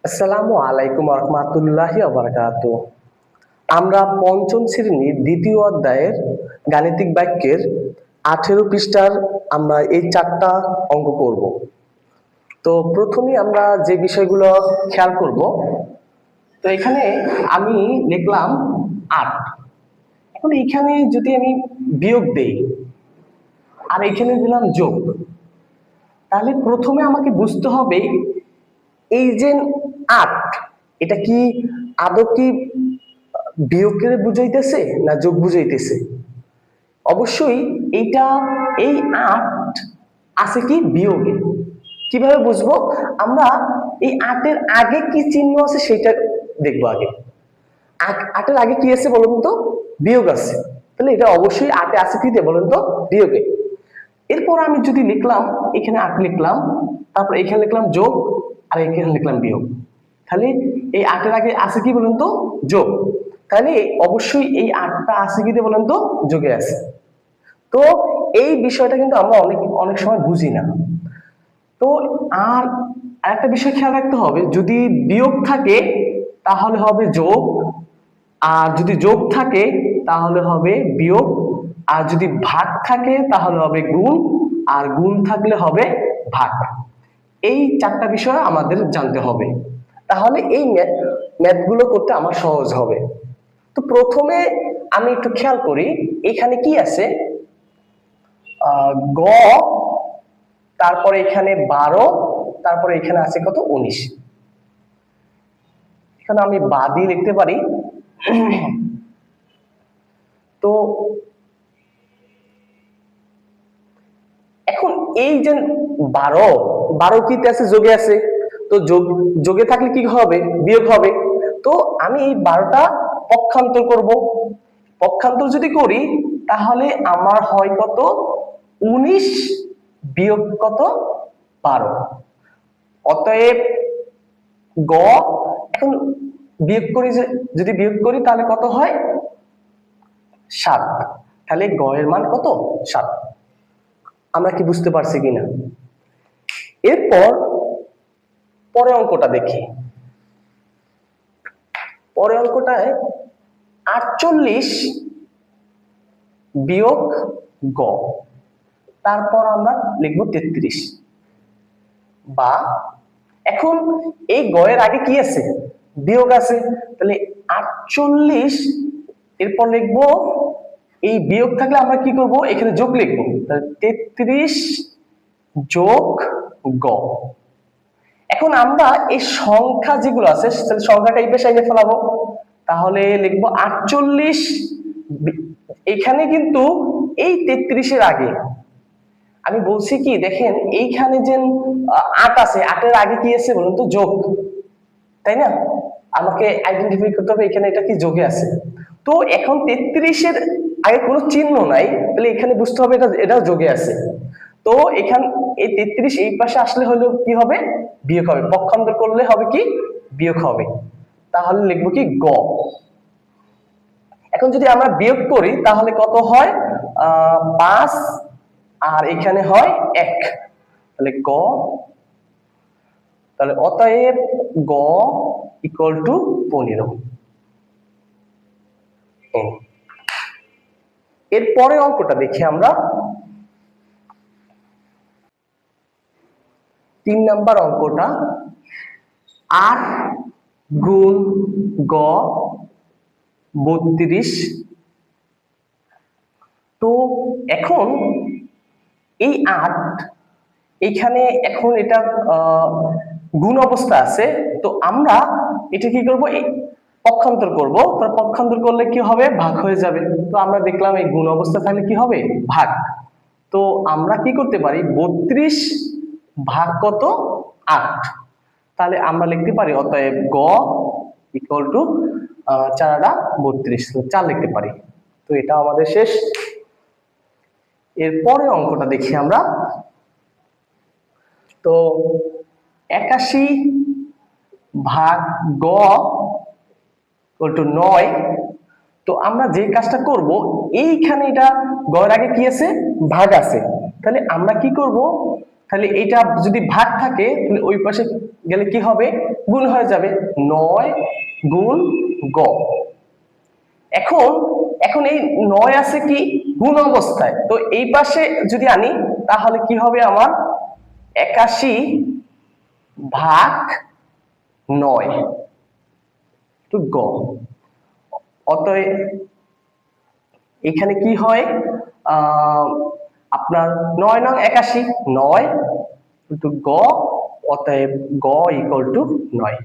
আসসালামু আলাইকুম রহমতুল্লাহি ওয়া বারাকাতুহু। আমরা পঞ্চম শ্রেণীর দ্বিতীয় অধ্যায়ের গাণিতিক বাক্যের 18 পৃষ্ঠার আমরা এই চারটা অঙ্ক করব। তো প্রথমেই আমরা যে বিষয়গুলো খেয়াল করব, তো এখানে আমি লিখলাম 8। এখন এখানে যদি আমি বিয়োগ দেই আর এখানে দিলাম যোগ, তাহলে প্রথমে আমাকে বুঝতে হবে এই যে 8, এটা কি আদৌ কি বিয়োগকে বুঝাইতেছে না যোগ বুঝাইতেছে? অবশ্যই এইটা, এই 8 আছে কি বিয়োগে। কিভাবে বুঝবো? আমরা এই 8 এর আগে কি চিহ্ন আছে সেটা দেখবো আগে। 8 এর আগে কি আছে বলুন তো? বিয়োগ আছে। তাহলে এটা অবশ্যই 8 এ আছে কি দিয়ে বলুন তো? বিয়োগে। এরপর আমি যদি লিখলাম, এখানে 8 লিখলাম, তারপর এখানে লিখলাম যোগ, আর এখানে লিখলাম বিয়োগ, তাহলে এই 8 এর আগে আছে কি বলুন তো? যোগ। তাহলে অবশ্যই এই 8টা আছে কি দিয়ে বলুন তো? যোগে আছে। তো এই বিষয়টা কিন্তু আমরা অনেক অনেক সময় বুঝি না। তো আর একটা বিষয় খেয়াল রাখতে হবে, যদি বিয়োগ থাকে তাহলে হবে যোগ, আর যদি যোগ থাকে তাহলে হবে বিয়োগ, আর যদি ভাগ থাকে তাহলে হবে গুণ, আর গুণ থাকলে হবে ভাগ। এই চারটা বিষয় আমাদের জানতে হবে, তাহলে এই ম্যাথগুলো করতে আমার সহজ হবে। তো প্রথমে আমি একটু খেয়াল করি এখানে কি আছে। গ, তারপরে এখানে 12, তারপরে এখানে আছে কত? 19। এখানে আমি বাদি লিখতে পারি। তো এখন এই যে 12 কিতে আছে? যোগে আছে। তো যোগে থাকলে কি হবে? বিয়োগ হবে। তো আমি এই 12টা পক্ষান্তর করব। পক্ষান্তর যদি করি তাহলে আমার হয় কত? 19 বিয়োগ কত? 12। অতএব গ, এখন বিয়োগ করি, যদি বিয়োগ করি তাহলে কত হয়? 7। তাহলে গ এর মান কত? 7। আমরা কি বুঝতে পারছি কিনা? এরপর পরের অঙ্কটা দেখি। পরের অঙ্কটায় 48 বিয়োগ গ, তারপর আমরা লিখবো 33, বা এখন এই গ এর আগে কি আছে? বিয়োগ আছে। তাহলে 48, এরপর লিখবো, এই বিয়োগ থাকলে আমরা কি করব? এখানে যোগ লিখবো। তাহলে 33 যোগ গ। এখন আমরা এই সংখ্যা যেগুলো আছে তাহলে সংখ্যাটা এই পেশে এনে ফেলাবো। তাহলে লিখবো 48, এখানে কিন্তু এই 33 এর আগে আমি বলছি কি, দেখেন এইখানে যে 8 আছে, 8 এর আগে কি আছে বলুন তো? যোগ, তাই না? আমাকে আইডেন্টিফাই করতে হবে এখানে এটা কি যোগে আছে। তো এখন 33 এর আগে কোনো চিহ্ন নাই, তাহলে এখানে বুঝতে হবে এটা এটা যোগে আছে। তো এখান এই 33 এই পাশে আসলে হলো কি হবে? বিয়োগ হবে। পক্ষান্তর করলে হবে কি? বিয়োগ হবে। তাহলে লিখবো কি? গ। এখন যদি আমরা বিয়োগ করি তাহলে কত হয়? 5, আর এখানে হয় 1, তাহলে গ, তাহলে অতএব গ ইকুয়াল টু 15। এর পরে অঙ্কটা দেখি আমরা। 3 নাম্বার অঙ্কটা, 8 গুণ গ 32। তো এখন এই 8 এখানে, এখন এটা গুণ অবস্থা আছে, তো আমরা এটা কি করব? পক্ষান্তর করব। তো পক্ষান্তর করলে কি হবে? ভাগ হয়ে যাবে। তো আমরা দেখলাম এই গুণ অবস্থা থাকলে কি হবে? ভাগ। তো আমরা কি করতে পারি? 32 ভাগ কত? 8। তাহলে আমরা লিখতে পারি অতএব গ ইকুয়াল টু 4 32, 4 লিখতে পারি। তো এটা আমাদের শেষ। এরপরে অঙ্কটা দেখি আমরা। তো 81 ভাগ গ ইকুয়াল টু 9। তো আমরা যে কাজটা করব, এইখানে এটা গড় আগে কি আছে? ভাগ আছে। তাহলে আমরা কি করব? তাহলে এটা যদি ভাগ থাকে তাহলে ওই পাশে গেলে কি হবে, গুণ হয়ে যাবে, 9 গুণ গ। এখন এখন এই 9 আছে কি গুণ অবস্থায়, তো এই পাশে যদি আনি তাহলে কি হবে আমার 81 ভাগ 9 তো গ। অতএব এখানে কি হয়, আপনার 9 নং 81, 9 কিন্তু গ, অতএব গ ইকুয়াল টু 9।